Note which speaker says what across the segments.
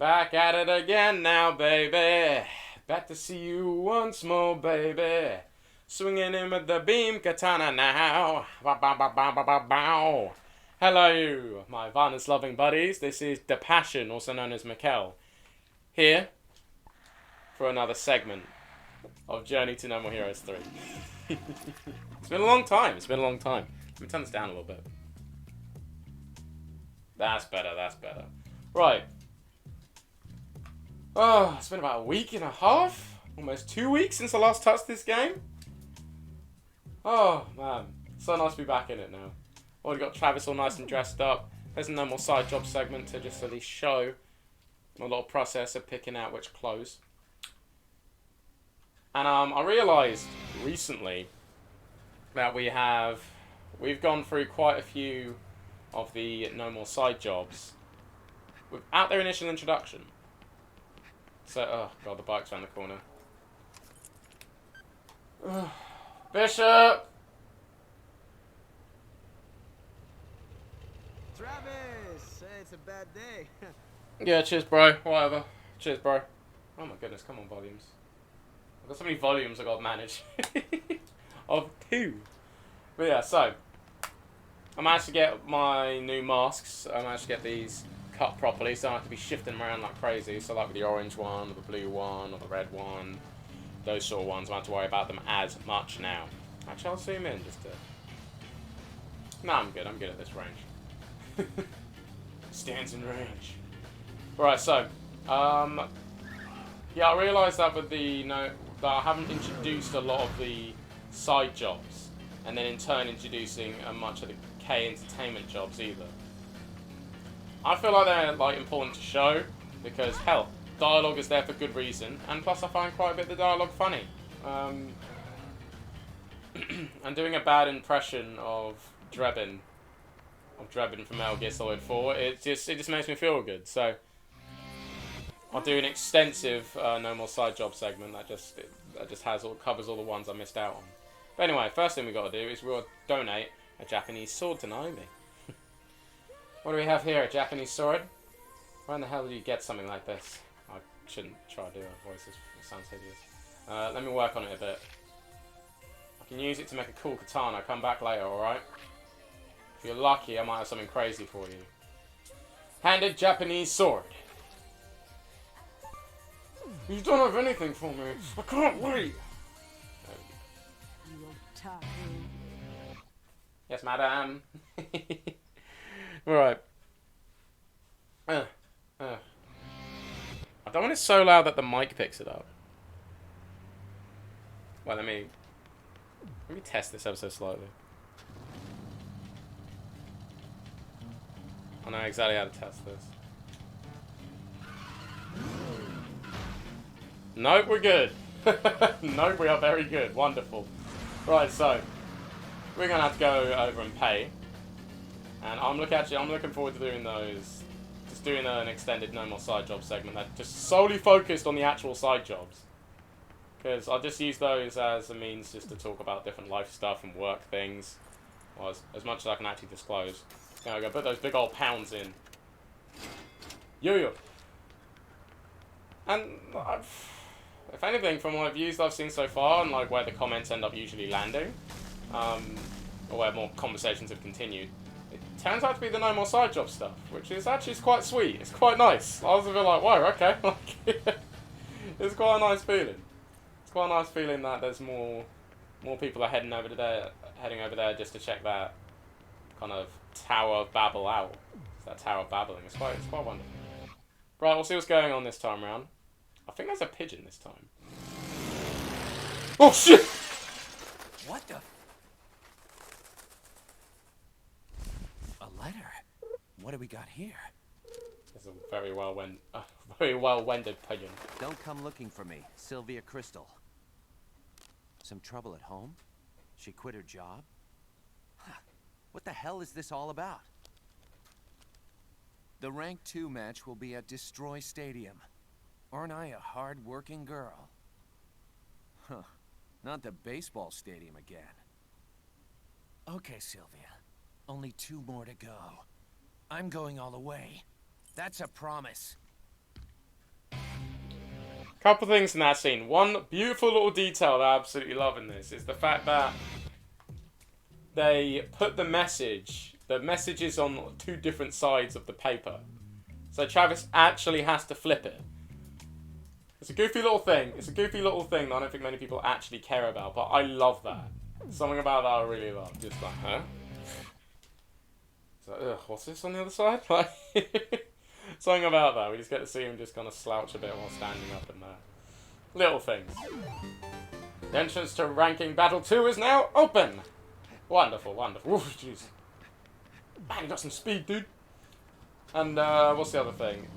Speaker 1: Back at it again now, baby. Back to see you once more, baby. Swinging in with the beam katana now. Bow, bow, bow, bow, bow, bow, bow. Hello, my violence-loving buddies. This is The Passion, also known as Mikkel, here for another segment of Journey to No More Heroes 3. It's been a long time. Let me turn this down a little bit. That's better. Right. Oh, it's been about a week and a half, almost 2 weeks since I last touched this game. Oh, man. So nice to be back in it now. Already got Travis all nice and dressed up. There's no more side job segment to just at least show my little process of picking out which clothes. And I realised recently that we've gone through quite a few of the no more side jobs without their initial introduction. So, oh god, the bike's around the corner. Bishop!
Speaker 2: Travis! Hey, it's a bad day.
Speaker 1: Yeah, cheers, bro. Whatever. Cheers, bro. Oh my goodness, come on, volumes. I've got so many volumes I've got to manage. Of 2. But yeah, so. I managed to get my new masks. I managed to get these cut properly, so I don't have to be shifting them around like crazy. So like with the orange one, or the blue one, or the red one. Those sort of ones, I don't have to worry about them as much now. Actually, I'll zoom in just to... No, I'm good at this range. Stands in range. Right, so, yeah, I realised that with that I haven't introduced a lot of the side jobs, and then in turn introducing much of the K entertainment jobs either. I feel like they're important to show because hell, dialogue is there for good reason, and plus I find quite a bit of the dialogue funny. And doing a bad impression of Drebin from Metal Gear Solid 4, it just makes me feel good. So I'll do an extensive no more side job segment that just covers all the ones I missed out on. But anyway, first thing we got to do is we'll donate a Japanese sword to Naomi. What do we have here? A Japanese sword? Where in the hell do you get something like this? I shouldn't try to do a voice. It sounds hideous. Let me work on it a bit. I can use it to make a cool katana. Come back later, alright? If you're lucky, I might have something crazy for you. Handed Japanese sword. You don't have anything for me. I can't wait. Yes, madam. Alright. I don't want it so loud that the mic picks it up. Well, let me test this episode slightly. I know exactly how to test this. Nope, we're good. Nope, we are very good. Wonderful. Right, so we're gonna have to go over and pay. And I'm looking forward to doing those. Just doing an extended no more side job segment that just solely focused on the actual side jobs. Because I'll just use those as a means just to talk about different life stuff and work things. Well, as much as I can actually disclose. Now I'm gonna put those big old pounds in. Yo. And if anything, from what views I've seen so far and where the comments end up usually landing, or where more conversations have continued, it turns out to be the no more side job stuff, which is actually quite sweet. It's quite nice. I was a bit like, whoa, okay. It's quite a nice feeling. It's quite a nice feeling that there's more people are heading over there just to check that kind of Tower of Babel out. It's that Tower of Babbling. It's quite wonderful. Right, we'll see what's going on this time round. I think there's a pigeon this time. Oh shit!
Speaker 2: What the? A letter? What do we got here?
Speaker 1: It's a very well-wended pigeon.
Speaker 2: Don't come looking for me, Sylvia Crystal. Some trouble at home? She quit her job? Huh. What the hell is this all about? The Rank 2 match will be at Destroy Stadium. Aren't I a hard-working girl? Huh. Not the baseball stadium again. Okay, Sylvia. Only 2 more to go. I'm going all the way. That's a promise.
Speaker 1: Couple things in that scene. One beautiful little detail that I absolutely love in this is the fact that they put the message is on 2 different sides of the paper. So Travis actually has to flip it. It's a goofy little thing. It's a goofy little thing that I don't think many people actually care about, but I love that. Something about that I really love. Just like, huh? So, ugh, what's this on the other side? Like, something about that. We just get to see him just kind of slouch a bit while standing up in there. Little things. The entrance to Ranking Battle 2 is now open! Wonderful, wonderful. Ooh, jeez. Man, you got some speed, dude. And, what's the other thing?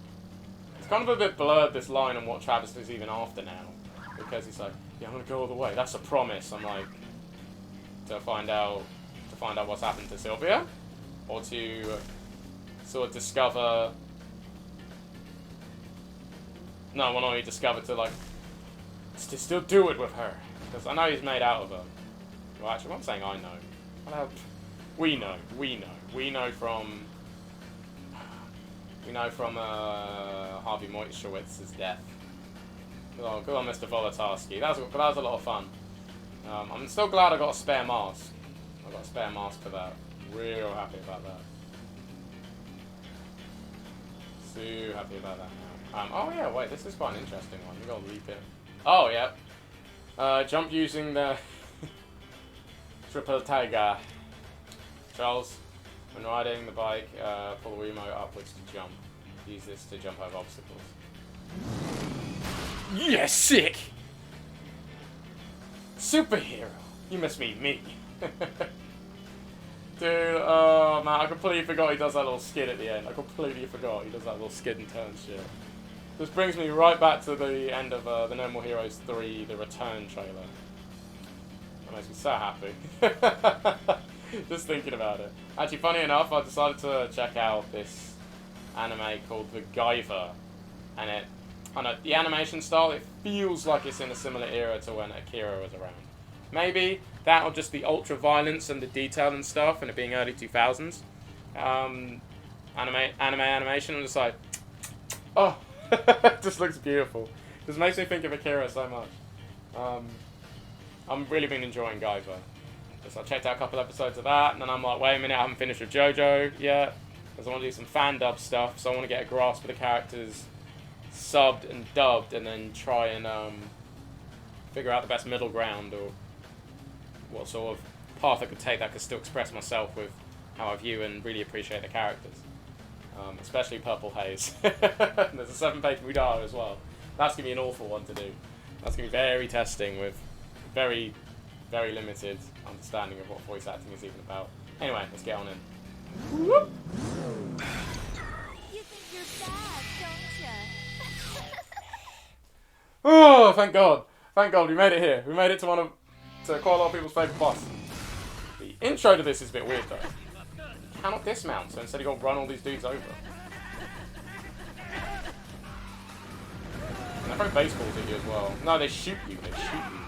Speaker 1: It's kind of a bit blurred, this line, on what Travis is even after now. Because he's like, yeah, I'm gonna go all the way. That's a promise. I'm like, to find out what's happened to Sylvia? Or to sort of discover... No, well, not discover, to like, to still do it with her. Because I know he's made out of her. Well, actually, I'm saying I know. Well, we know from Harvey Moitzschwitz's death. Good on Mr. Volotarsky. That was a lot of fun. I'm still glad I got a spare mask. I got a spare mask for that. Real happy about that. So happy about that now. Oh yeah, wait, this is quite an interesting one. We gotta leap it. Oh yeah. Jump using the triple tiger. Charles, when riding the bike, pull the remote upwards to jump. Use this to jump over obstacles. Yeah, sick! Superhero! You must mean me. Dude, oh man, I completely forgot he does that little skid at the end. I completely forgot he does that little skid and turn shit. This brings me right back to the end of the No More Heroes 3, the Return trailer. That makes me so happy. Just thinking about it. Actually, funny enough, I decided to check out this anime called The Guyver. And I know, the animation style, it feels like it's in a similar era to when Akira was around. Maybe that or just the ultra violence and the detail and stuff, and it being early 2000s. Animation, I'm just like, oh, it just looks beautiful. It just makes me think of Akira so much. I've really been enjoying Guyver. So I checked out a couple episodes of that, and then I'm like, wait a minute, I haven't finished with JoJo yet, because I want to do some fan dub stuff, so I want to get a grasp of the characters subbed and dubbed, and then try and figure out the best middle ground, or what sort of path I could take that could still express myself with how I view and really appreciate the characters. Especially Purple Haze. There's a 7-page Mudar as well. That's going to be an awful one to do. That's going to be very testing with very, very limited understanding of what voice acting is even about. Anyway, let's get on in. Whoop.
Speaker 3: You think you're bad, don't you?
Speaker 1: Oh, thank God. Thank God, we made it here. We made it to quite a lot of people's favourite boss. The intro to this is a bit weird though. You cannot dismount, so instead you got to run all these dudes over. And they throw baseballs at you as well. No, they shoot you. They shoot you.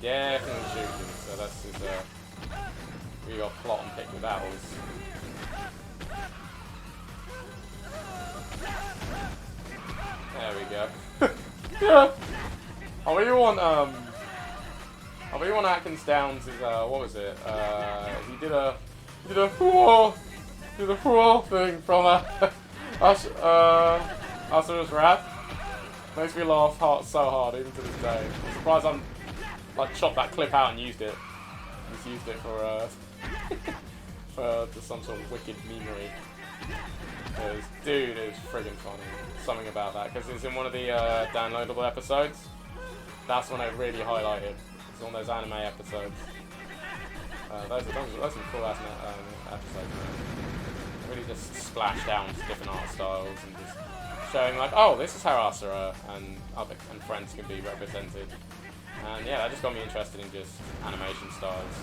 Speaker 1: Definitely shoot you. So that's his, we got plot and pick with battles. There we go. Yeah. I really want Atkins Downs' what was it? He did a whoa thing from Asura's Wrath. Makes me laugh so hard even to this day. I'm surprised I'm like chopped that clip out and used it. Just used it for for just some sort of wicked memery. Because dude, it was friggin' funny. Something about that, because it's in one of the downloadable episodes. That's when it really highlighted. It's on those anime episodes. Those are some cool ass episodes, man. Really just splash down to different art styles and just showing like, oh, this is how Asura and friends can be represented. And yeah, that just got me interested in just animation styles.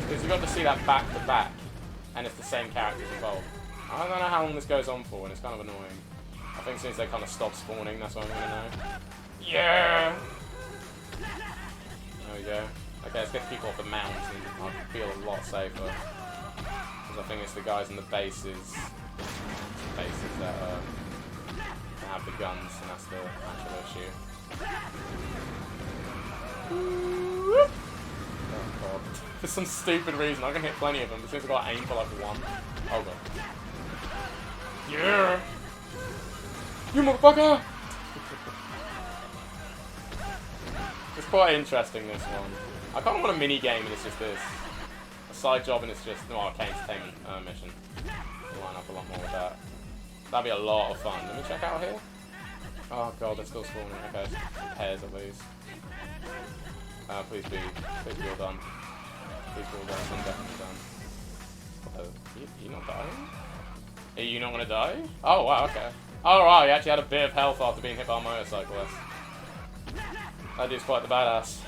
Speaker 1: Because you got to see that back to back, and it's the same characters involved. I don't know how long this goes on for, and it's kind of annoying. I think since they kind of stop spawning, that's what I'm going to know. Yeah! There we go. Okay, let's get people off the mountain. I feel a lot safer. Because I think it's the guys in the bases that have the guns, and that's the actual issue. Oh god. For some stupid reason, I can hit plenty of them, but since I've got to aim for like one. Oh god. Yeah! You motherfucker! It's quite interesting, this one. I kind of want a mini game and it's just this. A side job and it's just, well, okay, entertainment mission. We'll line up a lot more with that. That'd be a lot of fun. Let me check out here. Oh god, they're still spawning. Okay, some pairs at least. Please be all done. Please be all done. I'm definitely done. You not dying? Are you not gonna die? Oh wow, okay. Oh right, he actually had a bit of health after being hit by a motorcyclist. That dude's quite the badass.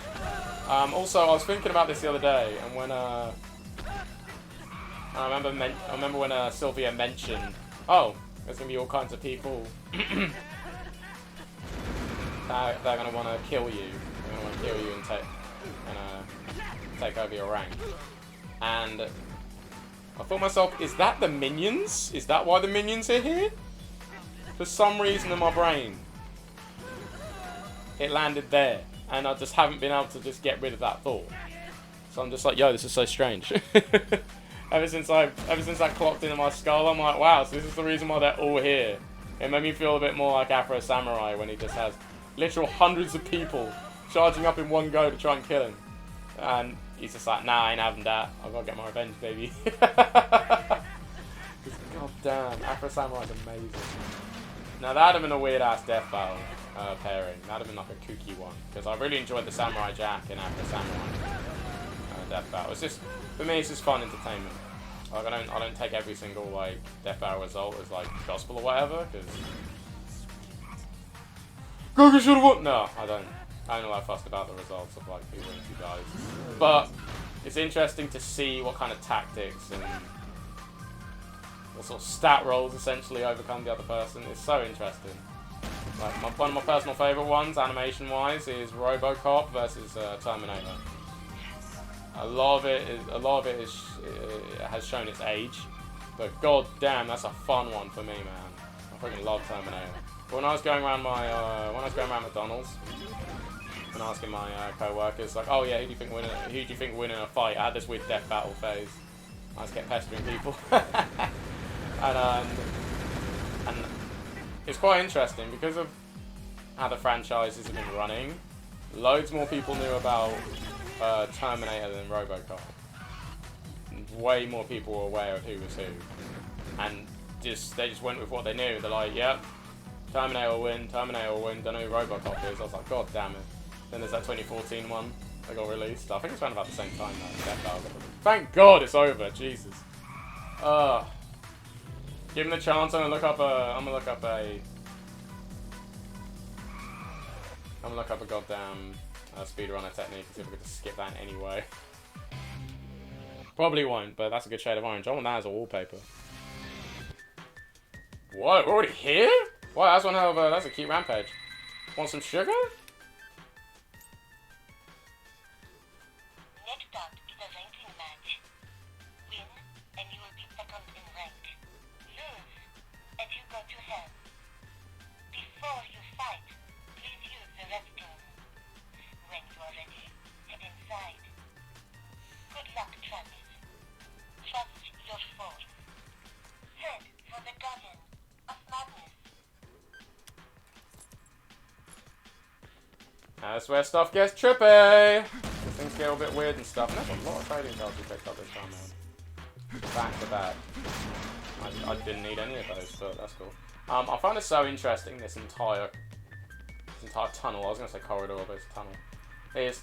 Speaker 1: Also, I was thinking about this the other day, and when I remember when Sylvia mentioned, oh, there's gonna be all kinds of people that are gonna want to kill you. They're gonna want to kill you and take over your rank. And I thought to myself, is that the minions? Is that why the minions are here? For some reason in my brain, it landed there, and I just haven't been able to just get rid of that thought. So I'm just like, yo, this is so strange. ever since that clocked into my skull, I'm like, wow, so this is the reason why they're all here. It made me feel a bit more like Afro Samurai when he just has literal hundreds of people charging up in one go to try and kill him. And he's just like, nah, I ain't having that. I've got to get my revenge, baby. God damn, Afro Samurai's amazing. Now that'd have been a weird ass death battle pairing. That'd have been like a kooky one, because I really enjoyed the Samurai Jack and Afro Samurai death battle. It's just, for me, it's just fun entertainment. Like I don't take every single like death battle result as like gospel or whatever, because Goku should have won. No, I don't know that fussed about the results of like who wins, who dies. But it's interesting to see what kind of tactics and what sort of stat rolls essentially overcome the other person. It's so interesting. Like one of my personal favourite ones, animation-wise, is RoboCop versus Terminator. A lot of it has shown its age, but god damn, that's a fun one for me, man. I freaking love Terminator. But when I was going around McDonald's and asking my co-workers, like, oh yeah, who do you think winning a fight? I had this weird death battle phase. I just kept pestering people. And it's quite interesting because of how the franchises have been running. Loads more people knew about Terminator than RoboCop. Way more people were aware of who was who, and they just went with what they knew. They're like, yep, Terminator will win. Don't know who RoboCop is. I was like, god damn it. Then there's that 2014 one that got released. I think it's around about the same time though. Thank God it's over. Jesus. Given the chance, I'm gonna look up a goddamn speedrunner technique and see if I can just skip that in any way. Probably won't, but that's a good shade of orange. I want that as a wallpaper. What? We're already here? Wow, that's one hell of a. That's a cute Rampage. Want some sugar?
Speaker 4: Next up is a ranking match. Win, and you will be second in rank. Lose, and you go to hell. Before you fight, please use the restroom. When you are ready, head inside. Good luck, Travis. Trust your force. Head for the Garden of Madness.
Speaker 1: That's where stuff gets trippy. Things get a bit weird and stuff. And there's a lot of trading cards we picked up this time, man. Back to back. I didn't need any of those, but that's cool. I find it so interesting, this entire tunnel. I was going to say corridor, but it's a tunnel. This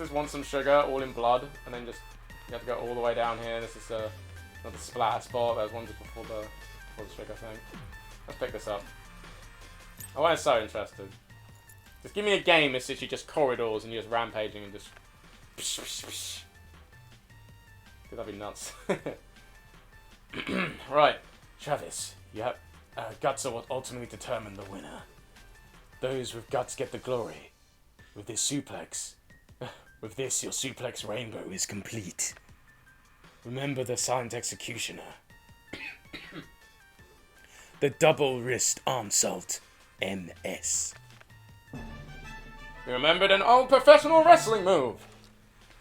Speaker 1: is Want Some Sugar, all in blood, and then just you have to go all the way down here. This is another splatter spot. There's one just before the sugar thing. Let's pick this up. Oh, I'm so interested. Just give me a game that's literally just corridors and you're just rampaging and just. That'd be nuts. Right, Travis, you have guts are what ultimately determine the winner. Those with guts get the glory. With this suplex, your suplex rainbow is complete. Remember the silent executioner. the double wrist arm salt, MS. We remembered an old professional wrestling move.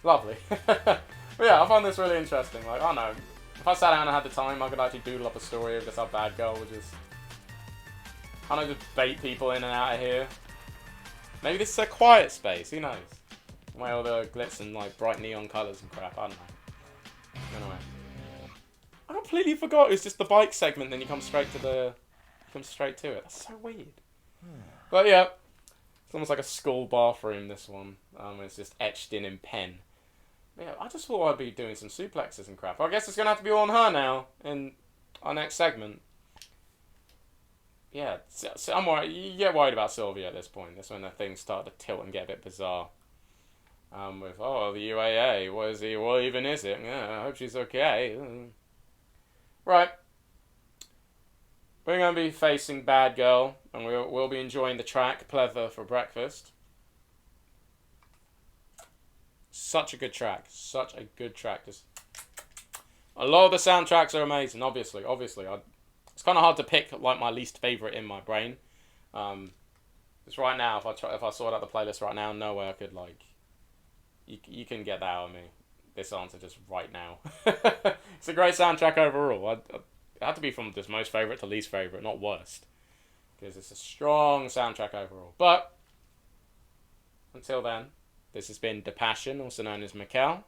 Speaker 1: Lovely. But yeah, I found this really interesting. Like, I don't know. If I sat down and had the time, I could actually doodle up a story of just how bad girl would just... I don't know, just bait people in and out of here. Maybe this is a quiet space, who knows? Where all the glitz and like bright neon colours and crap, I don't know. Anyway. I completely forgot it's just the bike segment, then you come straight to it. That's so weird. But yeah. It's almost like a school bathroom, this one. It's just etched in pen. Yeah, I just thought I'd be doing some suplexes and crap. I guess it's going to have to be on her now in our next segment. Yeah, so I'm worried. You get worried about Sylvia at this point. That's when the things start to tilt and get a bit bizarre. With, oh, the UAA. What even is it? Yeah, I hope she's okay. Right. We're going to be facing Bad Girl, and we'll be enjoying the track, Pleather for Breakfast. Such a good track. Such a good track. Just, a lot of the soundtracks are amazing, obviously. It's kind of hard to pick like my least favourite in my brain. Just right now, if I sort out the playlist right now, no way I could, like... You can get that out of me. This answer just right now. It's a great soundtrack overall. It had to be from just most favourite to least favourite, not worst. Because it's a strong soundtrack overall. But, until then, this has been The Passion, also known as Mikkel.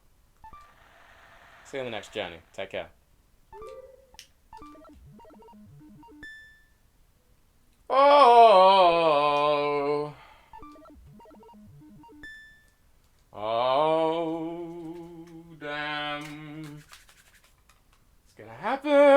Speaker 1: See you on the next journey. Take care. Oh! Oh, damn. It's gonna happen.